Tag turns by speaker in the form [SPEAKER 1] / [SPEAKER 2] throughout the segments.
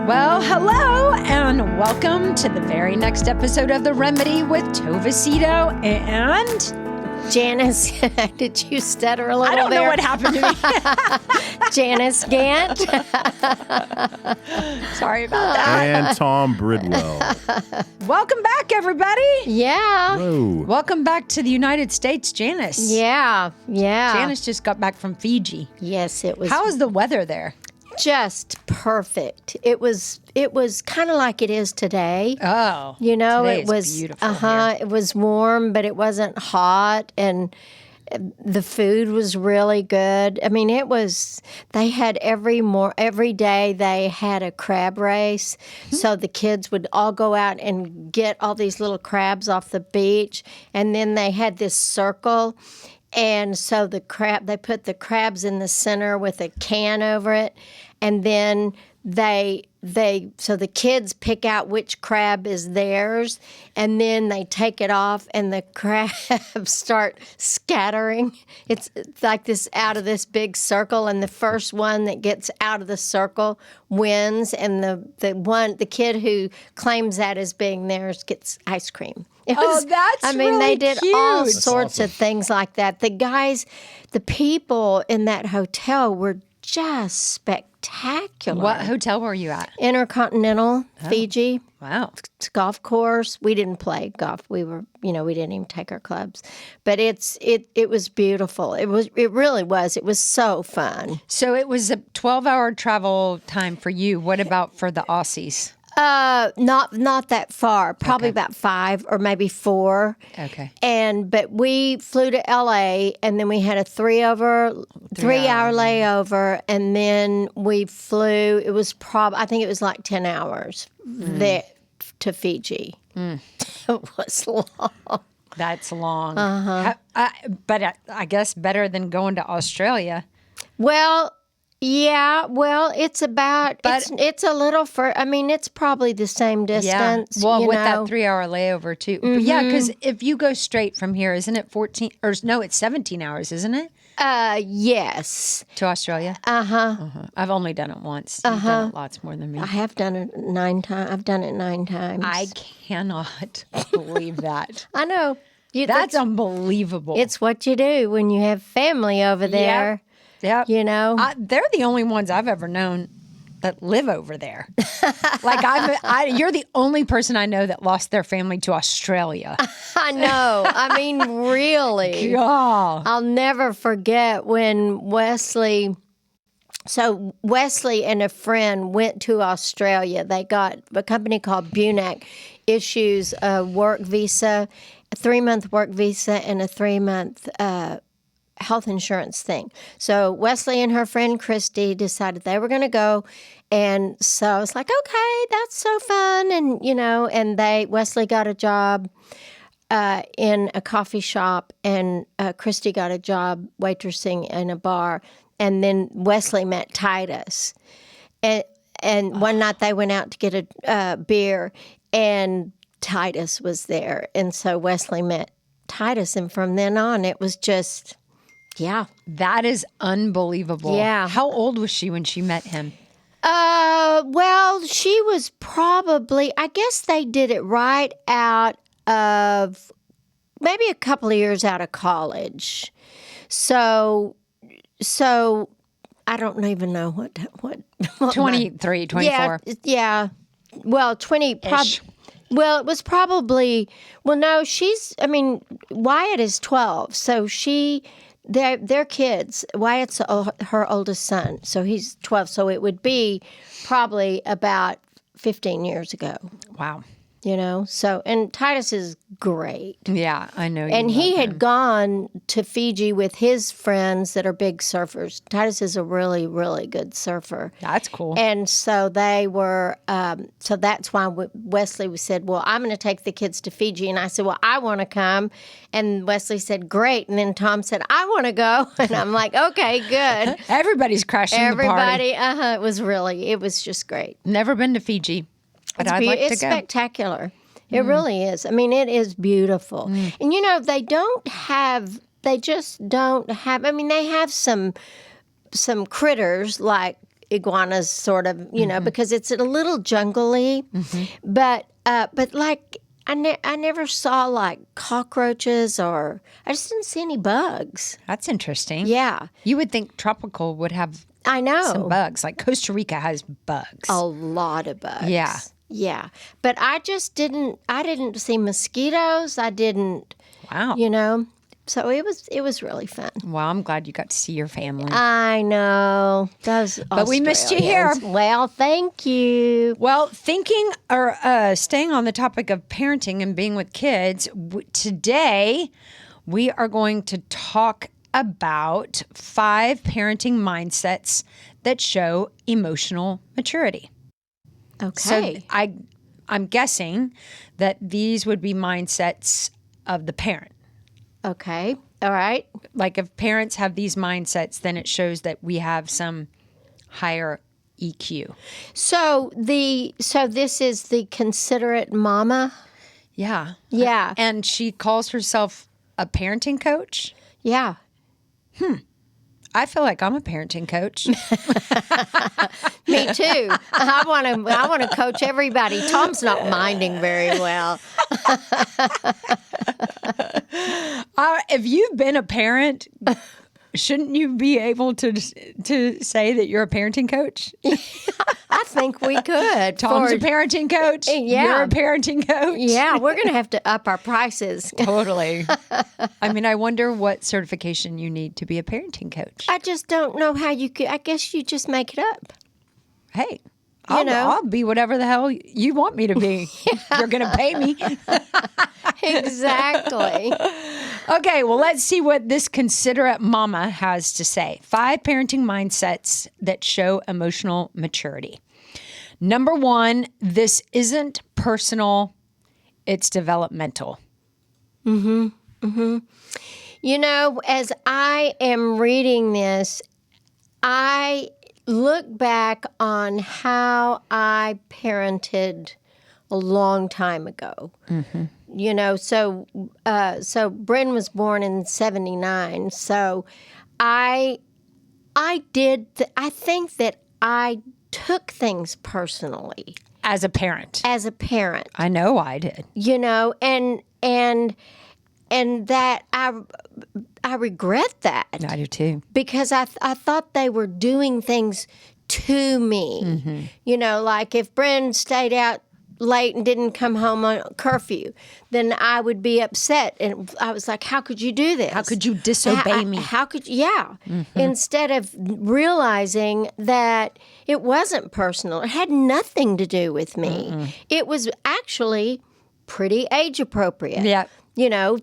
[SPEAKER 1] Well, hello, and welcome to the very next episode of The Remedy with Tova Sido and...
[SPEAKER 2] Janice, did you stutter a little
[SPEAKER 1] I don't
[SPEAKER 2] there?
[SPEAKER 1] know what happened to me.
[SPEAKER 2] Janice Gaunt.
[SPEAKER 1] Sorry about that.
[SPEAKER 3] And Tom Bridwell.
[SPEAKER 1] Welcome back, everybody.
[SPEAKER 2] Yeah.
[SPEAKER 3] Whoa.
[SPEAKER 1] Welcome back to the United States, Janice.
[SPEAKER 2] Yeah.
[SPEAKER 1] Janice just got back from Fiji.
[SPEAKER 2] Yes, it was.
[SPEAKER 1] How is the weather there?
[SPEAKER 2] Just perfect. It was kind of like it is today.
[SPEAKER 1] Oh,
[SPEAKER 2] You know,
[SPEAKER 1] today
[SPEAKER 2] it was
[SPEAKER 1] is beautiful here.
[SPEAKER 2] It was warm, but it wasn't hot, and the food was really good. I mean, they had every day they had a crab race. So the kids would all go out and get all these little crabs off the beach, and then they had this circle. And so they put the crabs in the center with a can over it, and then so the kids pick out which crab is theirs, and then they take it off, and the crabs start scattering. It's like this out of this big circle, and the first one that gets out of the circle wins, and the kid who claims that as being theirs gets ice cream.
[SPEAKER 1] That's
[SPEAKER 2] they
[SPEAKER 1] really
[SPEAKER 2] did all
[SPEAKER 1] cute.
[SPEAKER 2] sorts of things like that. The people in that hotel were just spectacular.
[SPEAKER 1] What hotel were you at?
[SPEAKER 2] Intercontinental, Fiji.
[SPEAKER 1] Wow.
[SPEAKER 2] Golf course. We didn't play golf. We didn't even take our clubs. But it was beautiful. It really was. It was so fun.
[SPEAKER 1] So it was a 12-hour travel time for you. What about for the Aussies?
[SPEAKER 2] Not that far. Probably about 5 or maybe 4.
[SPEAKER 1] Okay.
[SPEAKER 2] But we flew to LA, and then we had a 3-hour layover, and then we flew. It was I think it was like 10 hours there to Fiji. It was long.
[SPEAKER 1] That's long. But I guess better than going to Australia.
[SPEAKER 2] Well, yeah. Well, it's about. It's a little it's probably the same distance.
[SPEAKER 1] Well,
[SPEAKER 2] you
[SPEAKER 1] with
[SPEAKER 2] know.
[SPEAKER 1] that 3-hour layover too. But yeah, because if you go straight from here, isn't it 14? Or no, it's 17 hours, isn't it?
[SPEAKER 2] Yes.
[SPEAKER 1] To Australia. I've only done it once. You've done it lots more than me.
[SPEAKER 2] I have done it 9 times. I've done it 9 times.
[SPEAKER 1] I cannot believe that.
[SPEAKER 2] I know.
[SPEAKER 1] That's unbelievable.
[SPEAKER 2] It's what you do when you have family over there.
[SPEAKER 1] Yep.
[SPEAKER 2] You know?
[SPEAKER 1] They're the only ones I've ever known that live over there. You're the only person I know that lost their family to Australia.
[SPEAKER 2] I know. I mean, really.
[SPEAKER 1] Yeah.
[SPEAKER 2] I'll never forget when Wesley and a friend went to Australia. They got a company called Bunac issues a work visa, a 3-month work visa, and a 3-month health insurance thing. So Wesley and her friend Christy decided they were going to go, and so I was like, okay, that's so fun, and Wesley got a job in a coffee shop, and Christy got a job waitressing in a bar, and then Wesley met Titus, and one night they went out to get a beer, and Titus was there, and so Wesley met Titus, and from then on it was just. Yeah.
[SPEAKER 1] That is unbelievable.
[SPEAKER 2] Yeah.
[SPEAKER 1] How old was she when she met him?
[SPEAKER 2] Well, she was probably, I guess they did it right out of, maybe a couple of years out of college. So I don't even know what
[SPEAKER 1] 23, 24.
[SPEAKER 2] Yeah. Well, 20, well, it was probably, no, Wyatt is 12, so they're kids. Wyatt's her oldest son, so he's 12. So it would be probably about 15 years ago.
[SPEAKER 1] Wow.
[SPEAKER 2] So, and Titus is great.
[SPEAKER 1] Yeah, I know.
[SPEAKER 2] And he had gone to Fiji with his friends that are big surfers. Titus is a really, really good surfer.
[SPEAKER 1] That's cool.
[SPEAKER 2] And so they were, so that's why Wesley said, well, I'm going to take the kids to Fiji. And I said, well, I want to come. And Wesley said, great. And then Tom said, I want to go. And I'm like, okay, good.
[SPEAKER 1] Everybody's crashing the party.
[SPEAKER 2] It was just great.
[SPEAKER 1] Never been to Fiji. But I'd like to go.
[SPEAKER 2] It's spectacular. It really is. I mean, it is beautiful. And, they just don't have, they have some critters like iguanas, sort of, because it's a little jungly. But like I never saw like cockroaches, or I just didn't see any bugs.
[SPEAKER 1] That's interesting.
[SPEAKER 2] Yeah,
[SPEAKER 1] You would think tropical would have
[SPEAKER 2] I know.
[SPEAKER 1] some bugs. Like Costa Rica has bugs.
[SPEAKER 2] A lot of bugs.
[SPEAKER 1] Yeah.
[SPEAKER 2] Yeah. But I didn't see mosquitoes. I didn't,
[SPEAKER 1] Wow.
[SPEAKER 2] So it was really fun.
[SPEAKER 1] Well, I'm glad you got to see your family.
[SPEAKER 2] I know.
[SPEAKER 1] But we missed you here.
[SPEAKER 2] Australians. Well, thank you.
[SPEAKER 1] Well, thinking or staying on the topic of parenting and being with kids, today we are going to talk about 5 parenting mindsets that show emotional maturity.
[SPEAKER 2] Okay.
[SPEAKER 1] So I'm guessing that these would be mindsets of the parent.
[SPEAKER 2] Okay. All right.
[SPEAKER 1] Like if parents have these mindsets, then it shows that we have some higher EQ.
[SPEAKER 2] So this is the considerate mama.
[SPEAKER 1] Yeah.
[SPEAKER 2] Yeah.
[SPEAKER 1] And she calls herself a parenting coach.
[SPEAKER 2] Yeah.
[SPEAKER 1] I feel like I'm a parenting coach.
[SPEAKER 2] Me too. I want to coach everybody. Tom's not minding very well.
[SPEAKER 1] If you've been a parent, shouldn't you be able to say that you're a parenting coach?
[SPEAKER 2] I think we could.
[SPEAKER 1] Tom's a parenting coach.
[SPEAKER 2] Yeah.
[SPEAKER 1] You're a parenting coach.
[SPEAKER 2] Yeah, we're going to have to up our prices.
[SPEAKER 1] Totally. I mean, I wonder what certification you need to be a parenting coach.
[SPEAKER 2] I just don't know how you could. I guess you just make it up.
[SPEAKER 1] Hey, I'll be whatever the hell you want me to be. You're going to pay me.
[SPEAKER 2] Exactly.
[SPEAKER 1] Okay, well, let's see what this considerate mama has to say. 5 parenting mindsets that show emotional maturity. Number 1, this isn't personal, it's developmental.
[SPEAKER 2] As I am reading this, I look back on how I parented a long time ago. So Bryn was born in 1979. So I think that I took things personally
[SPEAKER 1] As a parent.
[SPEAKER 2] as a parent.
[SPEAKER 1] I know I did.
[SPEAKER 2] And that I regret that.
[SPEAKER 1] I do too.
[SPEAKER 2] Because I thought they were doing things to me. Like if Bryn stayed out late and didn't come home on curfew, then I would be upset. And I was like, how could you do this?
[SPEAKER 1] How could you disobey me?
[SPEAKER 2] How could you? Yeah. Instead of realizing that it wasn't personal. It had nothing to do with me. It was actually pretty age appropriate.
[SPEAKER 1] Yeah.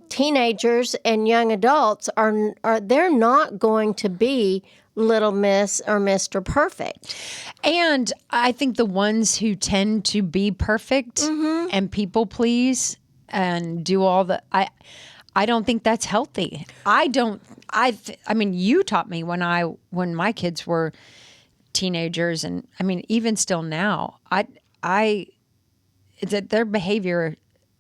[SPEAKER 2] Teenagers and young adults they're not going to be Little Miss or Mr. Perfect.
[SPEAKER 1] And I think the ones who tend to be perfect and people please and do all the I don't think that's healthy. I mean, you taught me when my kids were teenagers, and I mean even still now, that their behavior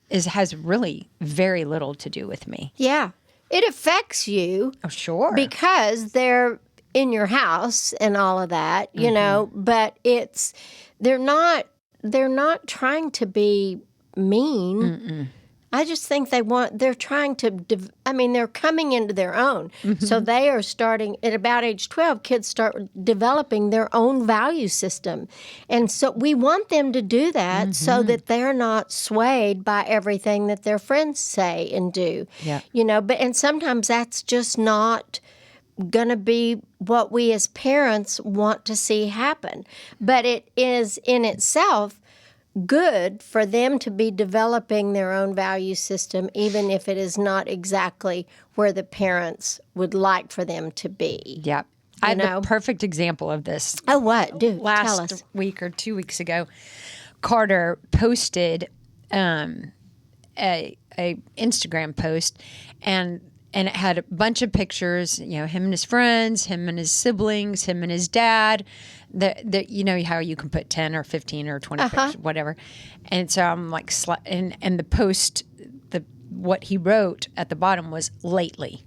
[SPEAKER 1] has really very little to do with me.
[SPEAKER 2] Yeah. It affects you.
[SPEAKER 1] Oh, sure.
[SPEAKER 2] Because they're in your house and all of that, but they're not trying to be mean. I just think they're trying to, they're coming into their own. So they are starting, at about age 12, kids start developing their own value system. And so we want them to do that so that they're not swayed by everything that their friends say and do.
[SPEAKER 1] Yeah.
[SPEAKER 2] And sometimes that's just not going to be what we as parents want to see happen. But it is in itself good for them to be developing their own value system, even if it is not exactly where the parents would like for them to be.
[SPEAKER 1] Yeah. I have a perfect example of this.
[SPEAKER 2] Oh, what? Tell us.
[SPEAKER 1] Last week or 2 weeks ago, Carter posted a Instagram post, and it had a bunch of pictures, him and his friends, him and his siblings, him and his dad. How you can put 10 or 15 or 20 pictures, whatever. And so I'm like, and the post, what he wrote at the bottom was lately, ...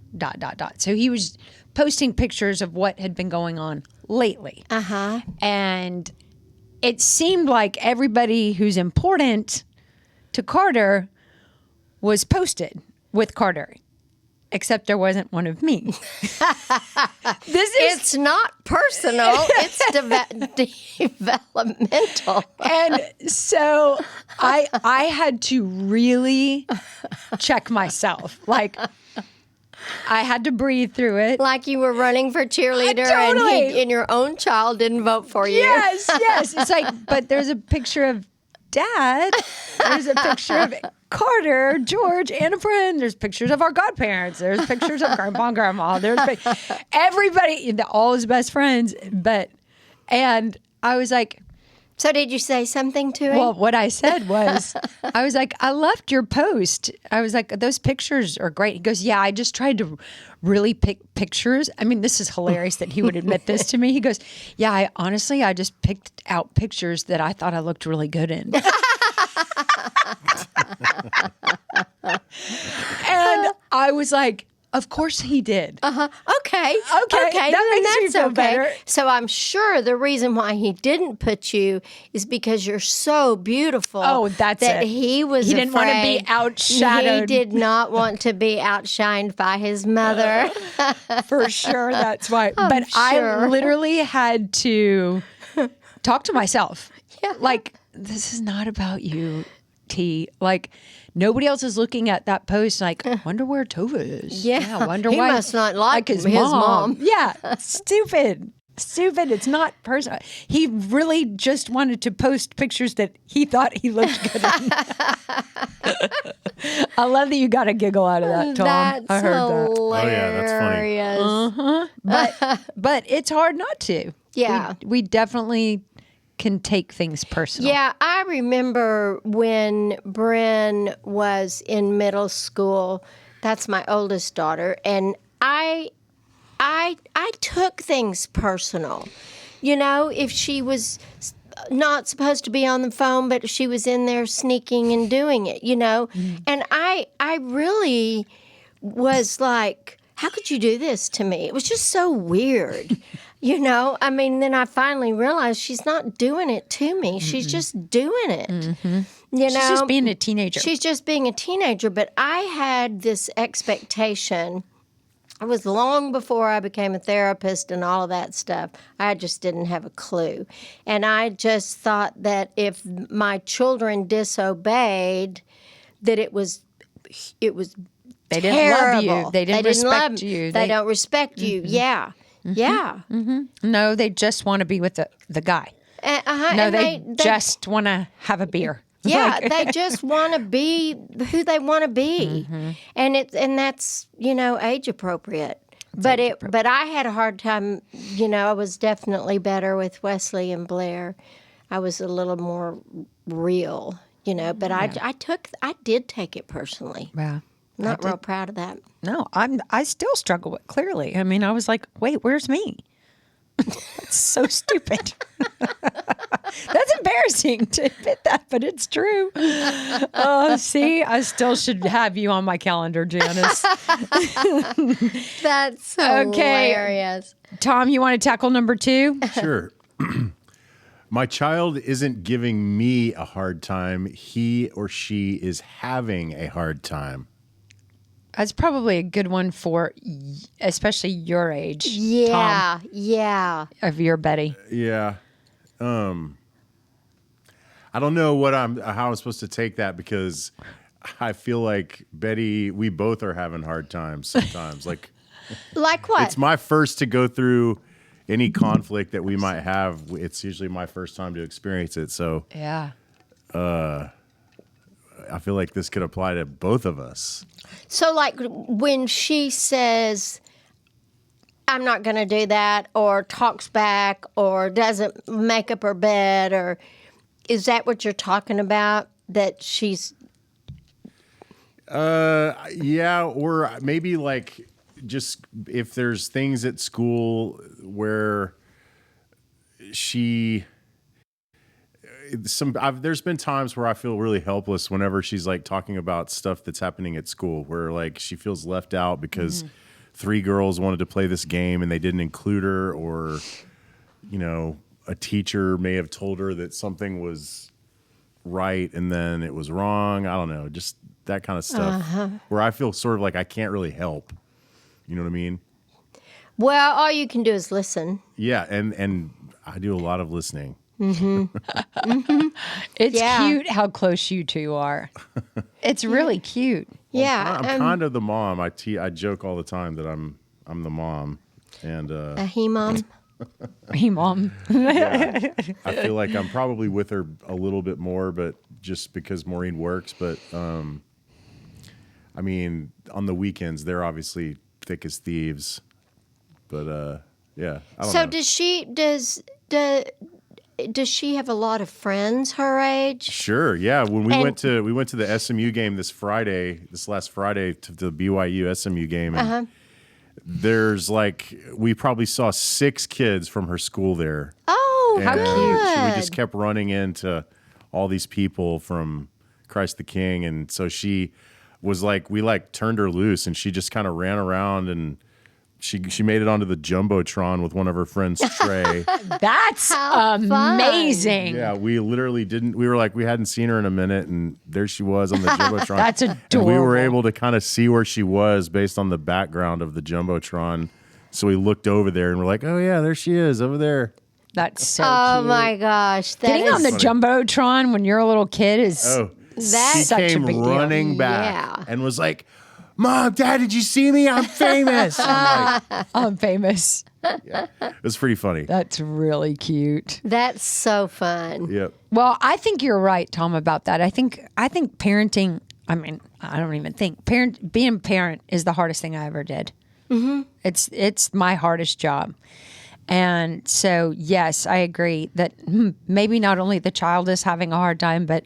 [SPEAKER 1] So he was posting pictures of what had been going on lately.
[SPEAKER 2] Uh-huh.
[SPEAKER 1] And it seemed like everybody who's important to Carter was posted with Carter, except there wasn't one of me.
[SPEAKER 2] It's not personal. It's developmental.
[SPEAKER 1] And so I had to really check myself. Like, I had to breathe through it.
[SPEAKER 2] Like you were running for cheerleader
[SPEAKER 1] Totally.
[SPEAKER 2] and your own child didn't vote for you.
[SPEAKER 1] Yes. It's like, but there's a picture of Dad. There's a picture of Carter, George, and a friend. There's pictures of our godparents. There's pictures of Grandpa and Grandma. There's everybody, all his best friends. And I was like,
[SPEAKER 2] So did you say something to him?
[SPEAKER 1] well, what I said was, I was like, I loved your post. I was like, those pictures are great. He goes, yeah, I just tried to really pick pictures. I mean, this is hilarious that he would admit this to me. He goes, yeah, I just picked out pictures that I thought I looked really good in. And I was like, of course he did.
[SPEAKER 2] Okay.
[SPEAKER 1] That makes me feel better.
[SPEAKER 2] So I'm sure the reason why he didn't put you is because you're so beautiful.
[SPEAKER 1] Oh, that's
[SPEAKER 2] that
[SPEAKER 1] it.
[SPEAKER 2] He was.
[SPEAKER 1] He didn't want to be
[SPEAKER 2] afraid.
[SPEAKER 1] outshadowed.
[SPEAKER 2] He did not want to be outshined by his mother.
[SPEAKER 1] For sure, that's why. But
[SPEAKER 2] sure.
[SPEAKER 1] I literally had to talk to myself.
[SPEAKER 2] Yeah.
[SPEAKER 1] Like, this is not about you, T. Like, nobody else is looking at that post like, wonder where Tova is.
[SPEAKER 2] Yeah.
[SPEAKER 1] Wonder
[SPEAKER 2] He
[SPEAKER 1] why.
[SPEAKER 2] must not like
[SPEAKER 1] his
[SPEAKER 2] his mom.
[SPEAKER 1] Yeah. Stupid. It's not personal. He really just wanted to post pictures that he thought he looked good in. I love that you got a giggle out of that, Tom.
[SPEAKER 2] That's
[SPEAKER 1] I heard that.
[SPEAKER 2] hilarious.
[SPEAKER 3] Oh, yeah, that's funny.
[SPEAKER 1] But it's hard not to.
[SPEAKER 2] Yeah.
[SPEAKER 1] We definitely can take things personal.
[SPEAKER 2] Yeah, I remember when Bryn was in middle school. That's my oldest daughter, and I took things personal. You know, if she was not supposed to be on the phone, but she was in there sneaking and doing it, you know. And I really was like, how could you do this to me? It was just so weird. You know, I mean, then I finally realized she's not doing it to me. She's just doing it. You know,
[SPEAKER 1] She's just being a teenager.
[SPEAKER 2] She's just being a teenager. But I had this expectation. It was long before I became a therapist and all of that stuff. I just didn't have a clue. And I just thought that if my children disobeyed, that it was
[SPEAKER 1] they didn't
[SPEAKER 2] terrible.
[SPEAKER 1] love you. They didn't respect you.
[SPEAKER 2] They don't respect you. Yeah. Yeah.
[SPEAKER 1] No, they just want to be with the guy. No,
[SPEAKER 2] And
[SPEAKER 1] they just want to have a beer.
[SPEAKER 2] yeah, they just want to be who they want to be, and that's age appropriate. But I had a hard time. I was definitely better with Wesley and Blair. I was a little more real, But I did take it personally.
[SPEAKER 1] Yeah.
[SPEAKER 2] Not real proud of that.
[SPEAKER 1] No, I still struggle with clearly. I mean, I was like, wait, where's me? That's so stupid. That's embarrassing to admit that, but it's true. Oh, see, I still should have you on my calendar, Janice.
[SPEAKER 2] That's
[SPEAKER 1] Okay.
[SPEAKER 2] hilarious.
[SPEAKER 1] Tom, you want to tackle number 2?
[SPEAKER 3] Sure. My child isn't giving me a hard time. He or she is having a hard time.
[SPEAKER 1] That's probably a good one for especially your age.
[SPEAKER 2] Yeah,
[SPEAKER 1] Tom,
[SPEAKER 2] yeah.
[SPEAKER 1] of your Betty.
[SPEAKER 3] Yeah. I don't know how I'm supposed to take that because I feel like Betty, we both are having hard times sometimes. Like
[SPEAKER 2] Like what?
[SPEAKER 3] it's my first to go through any conflict that we might have. It's usually my first time to experience it. So
[SPEAKER 1] Yeah.
[SPEAKER 3] I feel like this could apply to both of us.
[SPEAKER 2] So, like, when she says, I'm not going to do that, or talks back, or doesn't make up her bed, or is that what you're talking about? That she's.
[SPEAKER 3] Yeah, or maybe like just if there's things at school where there's been times where I feel really helpless whenever she's like talking about stuff that's happening at school, where like she feels left out because 3 girls wanted to play this game and they didn't include her, or a teacher may have told her that something was right and then it was wrong. I don't know, just that kind of stuff where I feel sort of like I can't really help. You know what I mean?
[SPEAKER 2] Well, all you can do is listen.
[SPEAKER 3] Yeah, and I do a lot of listening.
[SPEAKER 1] It's cute how close you two are. It's really cute.
[SPEAKER 2] Yeah,
[SPEAKER 3] I'm kind of the mom. I joke all the time that I'm the mom, and
[SPEAKER 2] a he-mom.
[SPEAKER 1] Hey, Mom.
[SPEAKER 3] yeah, I feel like I'm probably with her a little bit more, but just because Maureen works. But I mean, on the weekends they're obviously thick as thieves. But yeah. I don't know.
[SPEAKER 2] Does she have a lot of friends her age?
[SPEAKER 3] Sure. Yeah. When we went to the SMU game this last Friday, to the BYU SMU game, and there's we probably saw 6 kids from her school there.
[SPEAKER 2] Oh,
[SPEAKER 1] how cute.
[SPEAKER 3] We just kept running into all these people from Christ the King. And so she was we turned her loose and she just kind of ran around and she made it onto the Jumbotron with one of her friends, Trey.
[SPEAKER 1] That's amazing.
[SPEAKER 3] Yeah, we literally didn't. We were we hadn't seen her in a minute, and there she was on the Jumbotron.
[SPEAKER 1] That's adorable.
[SPEAKER 3] And we were able to kind of see where she was based on the background of the Jumbotron. So we looked over there, and we're like, "Oh yeah, there she is over there."
[SPEAKER 1] That's so
[SPEAKER 2] Oh
[SPEAKER 1] cute.
[SPEAKER 2] my gosh.
[SPEAKER 1] Getting on the
[SPEAKER 3] funny.
[SPEAKER 1] Jumbotron when you're a little kid is
[SPEAKER 3] She
[SPEAKER 1] such a
[SPEAKER 3] came
[SPEAKER 1] big deal.
[SPEAKER 3] running back
[SPEAKER 2] Yeah.
[SPEAKER 3] and was like, "Mom, Dad, did you see me? I'm famous." I'm
[SPEAKER 1] I'm famous.
[SPEAKER 3] it was pretty funny.
[SPEAKER 1] That's really cute.
[SPEAKER 2] That's so fun.
[SPEAKER 3] Yep.
[SPEAKER 1] Well, I think you're right, Tom, about that. I think parenting. I mean, I don't even think being a parent is the hardest thing I ever did. Mm-hmm. It's my hardest job, and so yes, I agree that maybe not only the child is having a hard time, but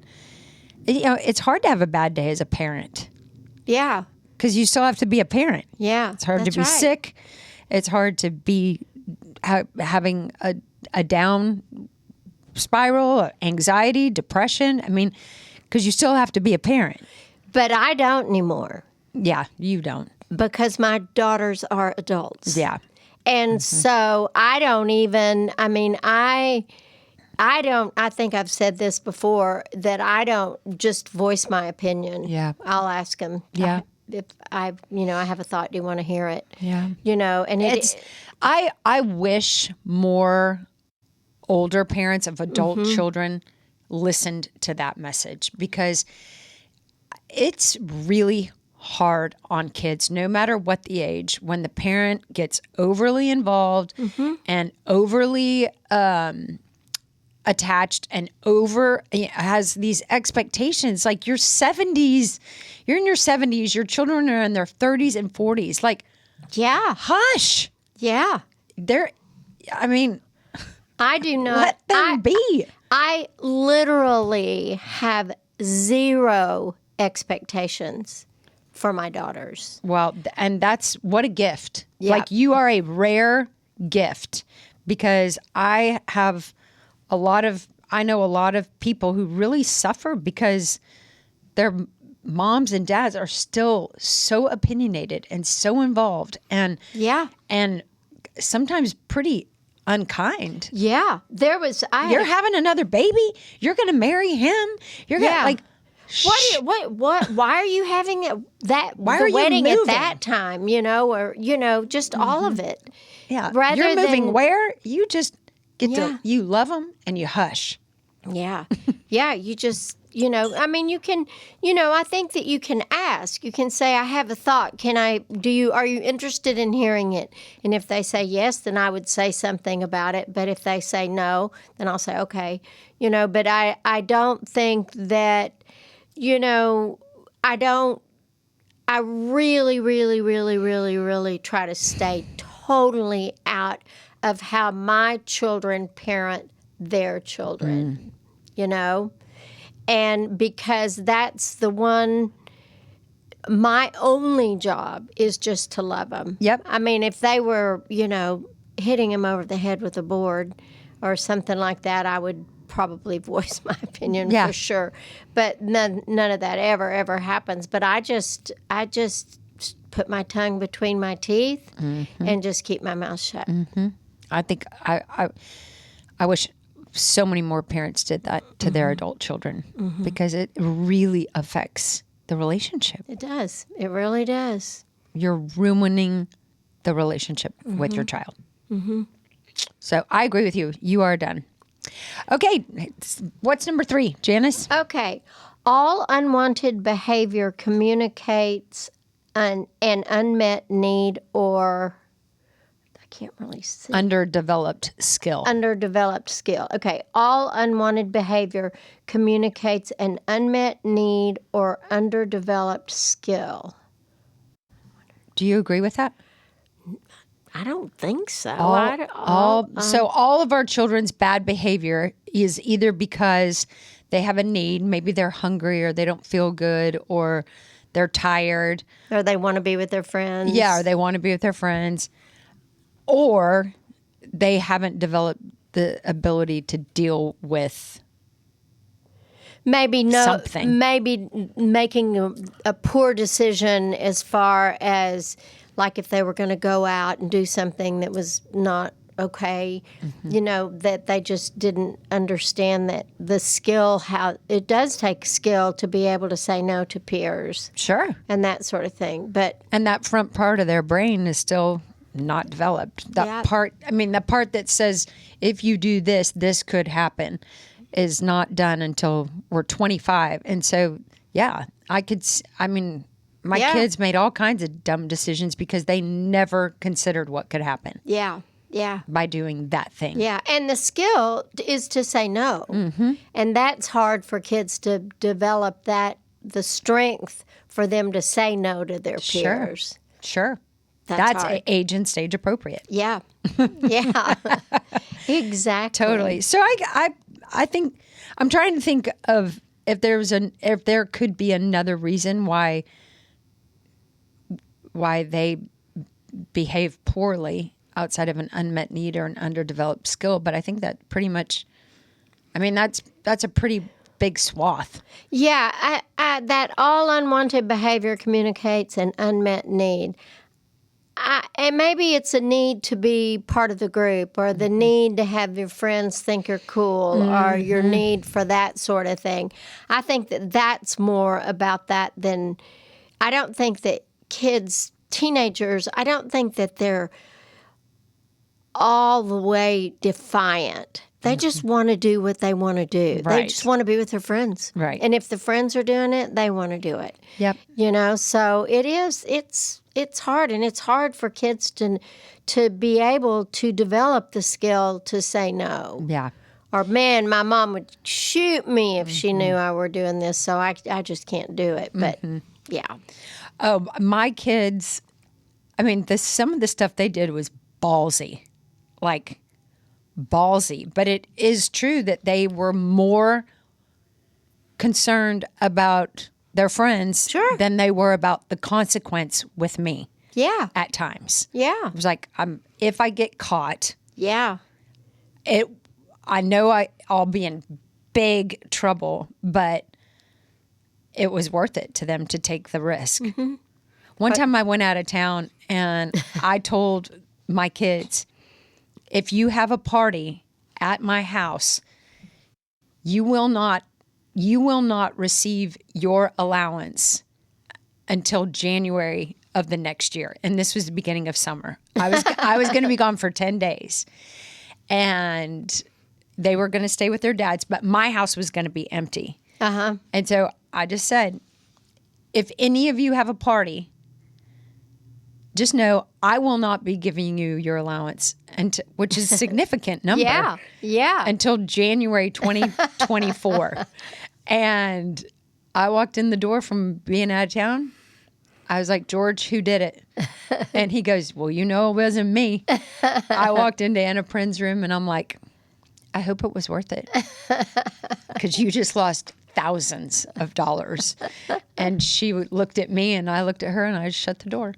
[SPEAKER 1] it's hard to have a bad day as a parent
[SPEAKER 2] Yeah.
[SPEAKER 1] because you still have to be a parent.
[SPEAKER 2] Yeah.
[SPEAKER 1] It's hard to
[SPEAKER 2] that's
[SPEAKER 1] be
[SPEAKER 2] right.
[SPEAKER 1] sick. It's hard to be having a down spiral, anxiety, depression. I mean, because you still have to be a parent.
[SPEAKER 2] But I don't anymore
[SPEAKER 1] Yeah, you don't.
[SPEAKER 2] because my daughters are adults.
[SPEAKER 1] Yeah.
[SPEAKER 2] And so I don't even, I mean, I think I've said this before, that I don't just voice my opinion.
[SPEAKER 1] Yeah.
[SPEAKER 2] I'll ask them.
[SPEAKER 1] Yeah.
[SPEAKER 2] If I have a thought, do you want to hear it?
[SPEAKER 1] Yeah.
[SPEAKER 2] And
[SPEAKER 1] It's I wish more older parents of adult children listened to that message, because it's really hard on kids, no matter what the age, when the parent gets overly involved and overly attached and has these expectations. Like you're in your 70s, your children are in their 30s and 40s. Like,
[SPEAKER 2] yeah.
[SPEAKER 1] hush.
[SPEAKER 2] Yeah. I do not.
[SPEAKER 1] Let them be.
[SPEAKER 2] I literally have zero expectations for my daughters.
[SPEAKER 1] Well, and that's what a gift.
[SPEAKER 2] Yeah.
[SPEAKER 1] Like you are a rare gift, because I know a lot of people who really suffer because their moms and dads are still so opinionated and so involved and sometimes pretty unkind.
[SPEAKER 2] Yeah.
[SPEAKER 1] You're having another baby. You're going to marry him. You're going to
[SPEAKER 2] why are you having the wedding at that time, or just all of it.
[SPEAKER 1] Yeah.
[SPEAKER 2] Rather
[SPEAKER 1] You're moving
[SPEAKER 2] than
[SPEAKER 1] where you just get you love them and you hush.
[SPEAKER 2] Yeah. Yeah, you just, you can, I think that you can ask. You can say, I have a thought. are you interested in hearing it? And if they say yes, then I would say something about it. But if they say no, then I'll say, okay. But I don't think that, I really, really, really, really, really try to stay totally out of how my children parent their children, and because that's the one, my only job is just to love them.
[SPEAKER 1] Yep.
[SPEAKER 2] I mean, if they were, hitting them over the head with a board or something like that, I would probably voice my opinion for sure. But none of that ever happens. But I just put my tongue between my teeth and just keep my mouth shut.
[SPEAKER 1] I think I wish so many more parents did that to their adult children because it really affects the relationship.
[SPEAKER 2] It does. It really does.
[SPEAKER 1] You're ruining the relationship with your child. So I agree with you. You are done. Okay. What's number 3, Janice?
[SPEAKER 2] Okay. All unwanted behavior communicates an unmet need or, I can't really see.
[SPEAKER 1] Underdeveloped skill.
[SPEAKER 2] Underdeveloped skill. Okay. All unwanted behavior communicates an unmet need or underdeveloped skill.
[SPEAKER 1] Do you agree with that?
[SPEAKER 2] I don't think so.
[SPEAKER 1] So all of our children's bad behavior is either because they have a need, maybe they're hungry or they don't feel good or they're tired.
[SPEAKER 2] Or they want to be with their friends.
[SPEAKER 1] Yeah, or they want to be with their friends. Or they haven't developed the ability to deal with something.
[SPEAKER 2] Maybe making a poor decision as far as like if they were going to go out and do something that was not okay, that they just didn't understand that the skill, how it does take skill to be able to say no to peers.
[SPEAKER 1] Sure.
[SPEAKER 2] And that sort of thing.
[SPEAKER 1] And that front part of their brain is still not developed. That part, the part that says, if you do this, this could happen, is not done until we're 25. And so, my kids made all kinds of dumb decisions because they never considered what could happen.
[SPEAKER 2] Yeah.
[SPEAKER 1] By doing that thing.
[SPEAKER 2] Yeah. And the skill is to say no. Mm-hmm. And that's hard for kids to develop the strength for them to say no to their peers.
[SPEAKER 1] Sure.
[SPEAKER 2] That's
[SPEAKER 1] age and stage appropriate.
[SPEAKER 2] Yeah. Yeah. Exactly.
[SPEAKER 1] Totally. So I think I'm trying to think of if there could be another reason why they behave poorly outside of an unmet need or an underdeveloped skill. But I think that pretty much, that's a pretty big swath.
[SPEAKER 2] Yeah. That all unwanted behavior communicates an unmet need. And maybe it's a need to be part of the group or the need to have your friends think you're cool or your need for that sort of thing. I think that's more about that than, I don't think that teenagers, I don't think that they're all the way defiant. They just want to do what they want to do.
[SPEAKER 1] Right.
[SPEAKER 2] They just want to be with their friends.
[SPEAKER 1] Right.
[SPEAKER 2] And if the friends are doing it, they want to do it.
[SPEAKER 1] Yep.
[SPEAKER 2] So it's hard, and it's hard for kids to be able to develop the skill to say no.
[SPEAKER 1] Yeah.
[SPEAKER 2] Or, man, my mom would shoot me if she knew I were doing this, so I just can't do it. But, yeah.
[SPEAKER 1] Oh, my kids, some of the stuff they did was ballsy. Like, ballsy. But it is true that they were more concerned about their friends than they were about the consequence with me.
[SPEAKER 2] Yeah.
[SPEAKER 1] At times.
[SPEAKER 2] Yeah.
[SPEAKER 1] It was like, if I get caught,
[SPEAKER 2] yeah,
[SPEAKER 1] I know I'll be in big trouble, but it was worth it to them to take the risk. Mm-hmm. One time I went out of town and I told my kids, if you have a party at my house, you will not receive your allowance until January of the next year. And this was the beginning of summer. I was going to be gone for 10 days. And they were going to stay with their dads, but my house was going to be empty.
[SPEAKER 2] Uh-huh.
[SPEAKER 1] And so I just said, if any of you have a party, just know I will not be giving you your allowance, which is a significant number.
[SPEAKER 2] Yeah.
[SPEAKER 1] Until January 2024. And I walked in the door from being out of town. I was like, George, who did it? And he goes, well, it wasn't me. I walked into Anna Prin's room and I'm like, I hope it was worth it. Because you just lost thousands of dollars. And she looked at me and I looked at her and I just shut the door.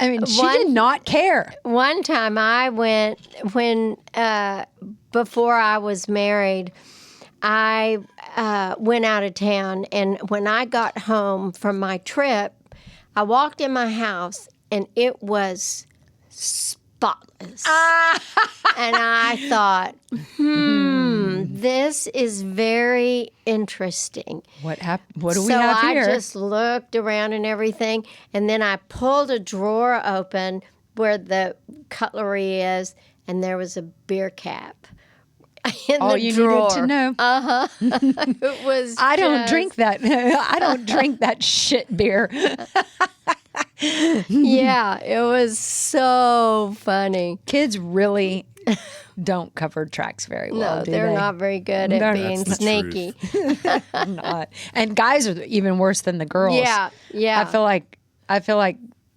[SPEAKER 1] She did not care.
[SPEAKER 2] One time I went, before I was married, I went out of town. And when I got home from my trip, I walked in my house and it was spotless. And I thought, this is very interesting.
[SPEAKER 1] What happened? What do we have here?
[SPEAKER 2] So I just looked around and everything, and then I pulled a drawer open where the cutlery is, and there was a beer cap in
[SPEAKER 1] All
[SPEAKER 2] the
[SPEAKER 1] you
[SPEAKER 2] drawer.
[SPEAKER 1] needed to know.
[SPEAKER 2] It was.
[SPEAKER 1] I don't drink that. I don't drink that shit beer.
[SPEAKER 2] Yeah, it was so funny.
[SPEAKER 1] Kids really don't cover tracks very well.
[SPEAKER 2] No,
[SPEAKER 1] do
[SPEAKER 2] they're
[SPEAKER 1] they?
[SPEAKER 2] not very good at being
[SPEAKER 3] That's the
[SPEAKER 2] sneaky.
[SPEAKER 1] Not. And guys are even worse than the girls.
[SPEAKER 2] Yeah, yeah.
[SPEAKER 1] I feel like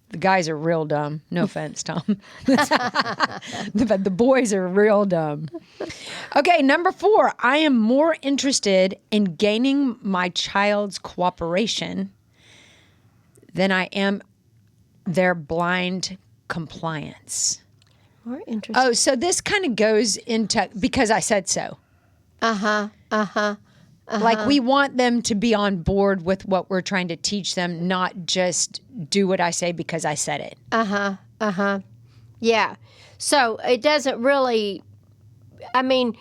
[SPEAKER 1] the guys are real dumb. No offense, Tom. But the boys are real dumb. Okay, number 4. I am more interested in gaining my child's cooperation than I am their blind compliance.
[SPEAKER 2] More interesting.
[SPEAKER 1] Oh, so this kind of goes into because I said so. Like we want them to be on board with what we're trying to teach them, not just do what I say because I said it.
[SPEAKER 2] Yeah. So it doesn't really, I mean,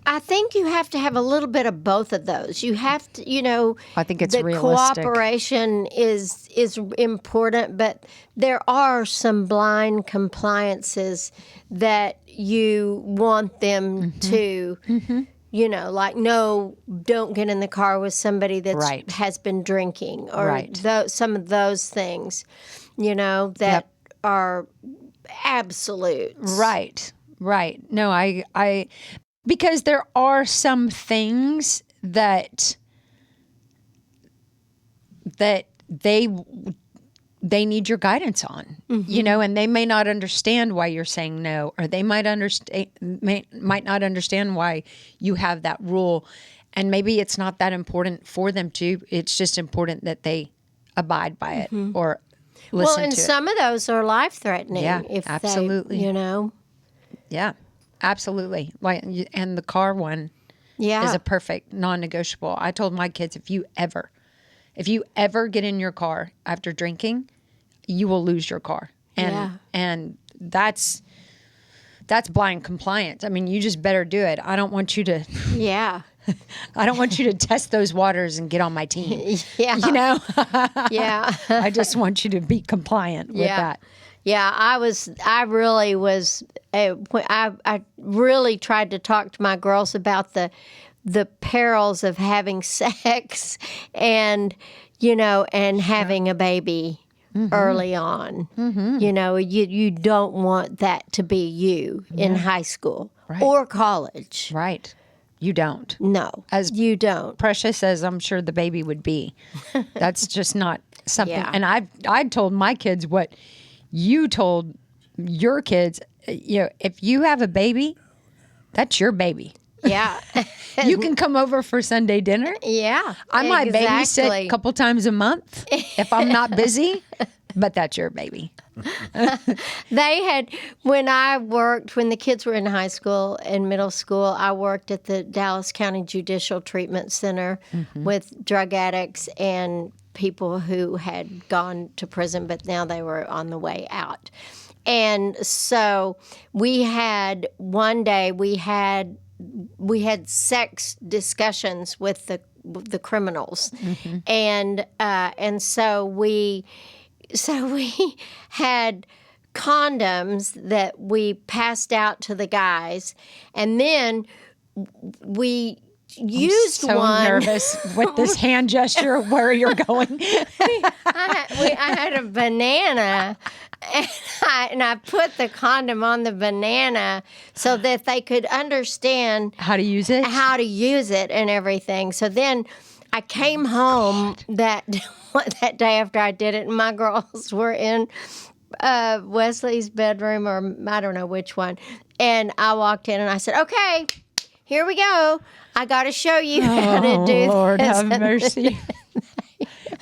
[SPEAKER 2] I think you have to have a little bit of both of those. You have to,
[SPEAKER 1] I think it's
[SPEAKER 2] the
[SPEAKER 1] realistic.
[SPEAKER 2] cooperation is important, but there are some blind compliances that you want them to, like, no, don't get in the car with somebody that
[SPEAKER 1] Right.
[SPEAKER 2] has been drinking, or
[SPEAKER 1] Right.
[SPEAKER 2] some of those things, that are absolute.
[SPEAKER 1] Right. No, I because there are some things that they need your guidance on, and they may not understand why you're saying no, or they might not understand why you have that rule, and maybe it's not that important for them to. It's just important that they abide by it or listen
[SPEAKER 2] And
[SPEAKER 1] to it.
[SPEAKER 2] some of those are life threatening.
[SPEAKER 1] Yeah,
[SPEAKER 2] if
[SPEAKER 1] absolutely.
[SPEAKER 2] They,
[SPEAKER 1] Yeah, absolutely. And the car one is a perfect non-negotiable. I told my kids, if you ever get in your car after drinking, you will lose your car. And that's blind compliance. I mean, you just better do it. I don't want you to I don't want you to test those waters and get on my team.
[SPEAKER 2] Yeah. Yeah.
[SPEAKER 1] I just want you to be compliant with that.
[SPEAKER 2] Yeah, I really was. I really tried to talk to my girls about the perils of having sex, and and having a baby early on. You don't want that to be you in high school or college.
[SPEAKER 1] Right. You don't.
[SPEAKER 2] No, you don't.
[SPEAKER 1] Precious as I'm sure the baby would be. That's just not something.
[SPEAKER 2] Yeah.
[SPEAKER 1] And I told my kids what you told your kids. If you have a baby, that's your baby.
[SPEAKER 2] Yeah.
[SPEAKER 1] You can come over for Sunday dinner.
[SPEAKER 2] Yeah.
[SPEAKER 1] I might babysit
[SPEAKER 2] exactly.
[SPEAKER 1] a couple times a month if I'm not busy, but that's your baby.
[SPEAKER 2] They had, when the kids were in high school and middle school, I worked at the Dallas County Judicial Treatment Center with drug addicts and people who had gone to prison, but now they were on the way out. And so one day we had sex discussions with the criminals, and so we had condoms that we passed out to the guys, and then we used
[SPEAKER 1] so
[SPEAKER 2] one.
[SPEAKER 1] nervous with this hand gesture of where you're going.
[SPEAKER 2] I had a banana, and I put the condom on the banana so that they could understand
[SPEAKER 1] How to use it?
[SPEAKER 2] and everything. So then I came home that day after I did it, and my girls were in Wesley's bedroom, or I don't know which one. And I walked in and I said, "Okay, here we go. I got to show you how to do
[SPEAKER 1] Lord
[SPEAKER 2] this."
[SPEAKER 1] have mercy.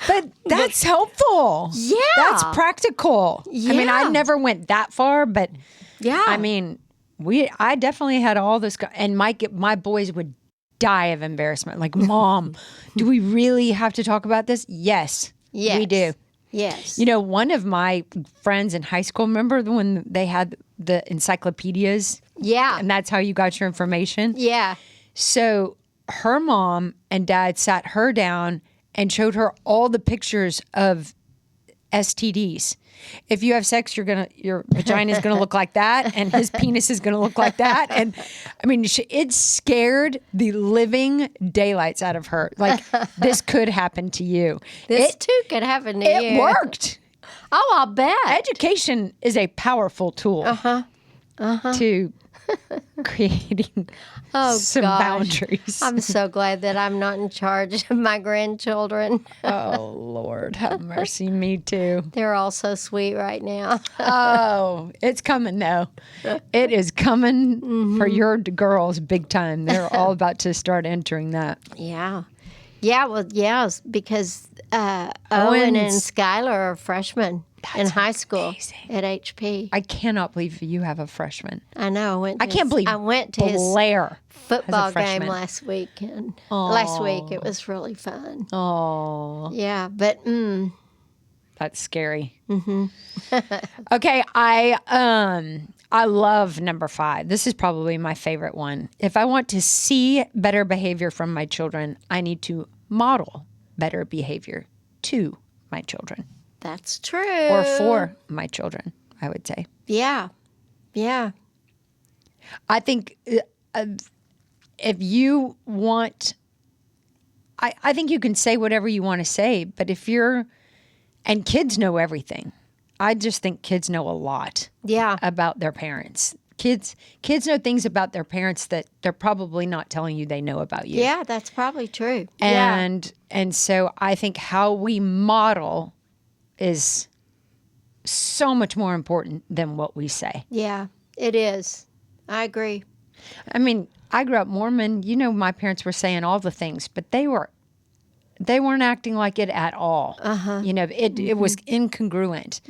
[SPEAKER 1] But that's helpful.
[SPEAKER 2] Yeah.
[SPEAKER 1] That's practical. I mean, I
[SPEAKER 2] Yeah.
[SPEAKER 1] never went that far, but
[SPEAKER 2] Yeah.
[SPEAKER 1] I mean, I definitely had all this, and my boys would die of embarrassment. Like, Mom, do we really have to talk about this? Yes, we
[SPEAKER 2] Yes.
[SPEAKER 1] do.
[SPEAKER 2] Yes.
[SPEAKER 1] You know, one of my friends in high school, remember when they had the encyclopedias?
[SPEAKER 2] Yeah.
[SPEAKER 1] And that's how you got your information?
[SPEAKER 2] Yeah.
[SPEAKER 1] So her mom and dad sat her down and showed her all the pictures of STDs. If you have sex, your vagina is gonna look like that, and his penis is gonna look like that. And I mean, it scared the living daylights out of her. Like, this could happen to you.
[SPEAKER 2] This too could happen to you.
[SPEAKER 1] It worked.
[SPEAKER 2] Oh, I'll bet.
[SPEAKER 1] Education is a powerful tool to creating some
[SPEAKER 2] gosh.
[SPEAKER 1] boundaries.
[SPEAKER 2] I'm so glad that I'm not in charge of my grandchildren.
[SPEAKER 1] Oh, Lord, have mercy. Me too.
[SPEAKER 2] They're all so sweet right now.
[SPEAKER 1] Oh, it's coming though. It is coming for your girls big time. They're all about to start entering that.
[SPEAKER 2] Yeah. Yeah, well, yeah, because Owen and Skylar are freshmen in high school at HP.
[SPEAKER 1] I cannot believe you have a freshman.
[SPEAKER 2] I know.
[SPEAKER 1] I can't believe
[SPEAKER 2] I went to his
[SPEAKER 1] Blair
[SPEAKER 2] football
[SPEAKER 1] has a freshman.
[SPEAKER 2] game last week. And last week it was really fun.
[SPEAKER 1] Oh,
[SPEAKER 2] Yeah, but
[SPEAKER 1] that's scary. Okay, I love number 5. This is probably my favorite one. If I want to see better behavior from my children, I need to model better behavior to my children.
[SPEAKER 2] that's true.
[SPEAKER 1] Or for my children, I would say.
[SPEAKER 2] Yeah. Yeah.
[SPEAKER 1] I think if you want, I think you can say whatever you want to say, but and kids know everything. I just think kids know a lot
[SPEAKER 2] Yeah.
[SPEAKER 1] about their parents. Kids know things about their parents that they're probably not telling you they know about you.
[SPEAKER 2] Yeah, that's probably true.
[SPEAKER 1] And so I think how we model is so much more important than what we say.
[SPEAKER 2] Yeah, it is. I agree.
[SPEAKER 1] I mean, I grew up Mormon. You know, my parents were saying all the things, but they weren't acting like it at all. You know, it was incongruent.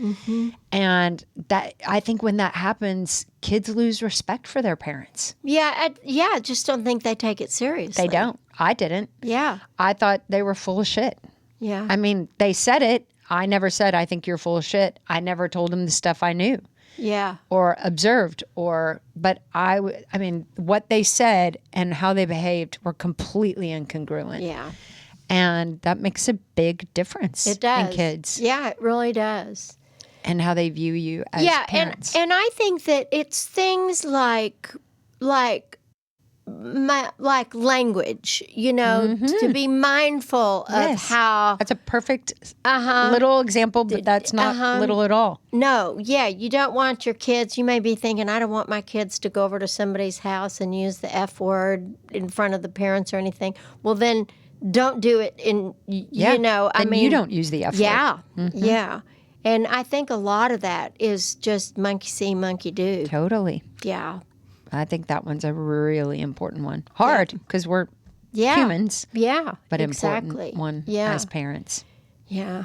[SPEAKER 1] And that, I think when that happens, kids lose respect for their parents.
[SPEAKER 2] Yeah, I just don't think they take it seriously.
[SPEAKER 1] They don't. I didn't.
[SPEAKER 2] Yeah.
[SPEAKER 1] I thought they were full of shit.
[SPEAKER 2] Yeah.
[SPEAKER 1] I mean, they said it. I never said, I think you're full of shit. I never told them the stuff I knew
[SPEAKER 2] Yeah.
[SPEAKER 1] or observed, but I mean, what they said and how they behaved were completely incongruent.
[SPEAKER 2] Yeah.
[SPEAKER 1] And that makes a big difference
[SPEAKER 2] It does.
[SPEAKER 1] in kids
[SPEAKER 2] Yeah, it really does.
[SPEAKER 1] and how they view you as parents.
[SPEAKER 2] And I think that it's things like language, you know, to be mindful of
[SPEAKER 1] Yes.
[SPEAKER 2] how.
[SPEAKER 1] That's a perfect little example, but that's not little at all.
[SPEAKER 2] No, yeah, you don't want your kids. You may be thinking, I don't want my kids to go over to somebody's house and use the F word in front of the parents or anything. Well, then don't do it you know, I
[SPEAKER 1] Then
[SPEAKER 2] mean.
[SPEAKER 1] you don't use the F word.
[SPEAKER 2] Yeah, yeah. And I think a lot of that is just monkey see, monkey do.
[SPEAKER 1] Totally.
[SPEAKER 2] Yeah.
[SPEAKER 1] I think that one's a really important one. Hard because we're
[SPEAKER 2] Yeah.
[SPEAKER 1] humans,
[SPEAKER 2] Yeah.
[SPEAKER 1] but
[SPEAKER 2] exactly.
[SPEAKER 1] important one
[SPEAKER 2] Yeah.
[SPEAKER 1] as parents.
[SPEAKER 2] Yeah.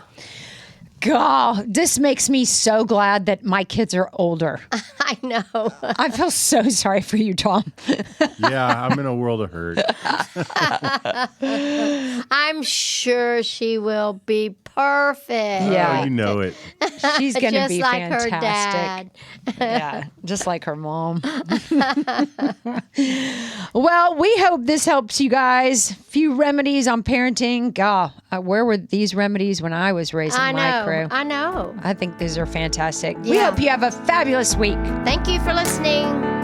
[SPEAKER 1] God, this makes me so glad that my kids are older.
[SPEAKER 2] I know.
[SPEAKER 1] I feel so sorry for you, Tom.
[SPEAKER 3] Yeah, I'm in a world of hurt.
[SPEAKER 2] I'm sure she will be perfect.
[SPEAKER 1] Yeah.
[SPEAKER 3] Oh, you know it.
[SPEAKER 1] She's going to
[SPEAKER 2] Just
[SPEAKER 1] be
[SPEAKER 2] like
[SPEAKER 1] fantastic.
[SPEAKER 2] her dad.
[SPEAKER 1] Yeah, just like her mom. Well, we hope this helps you guys. Few remedies on parenting. God, where were these remedies when I was raising my crew?
[SPEAKER 2] I know.
[SPEAKER 1] I think these are fantastic. We
[SPEAKER 2] Yeah.
[SPEAKER 1] hope you have a fabulous week.
[SPEAKER 2] Thank you for listening.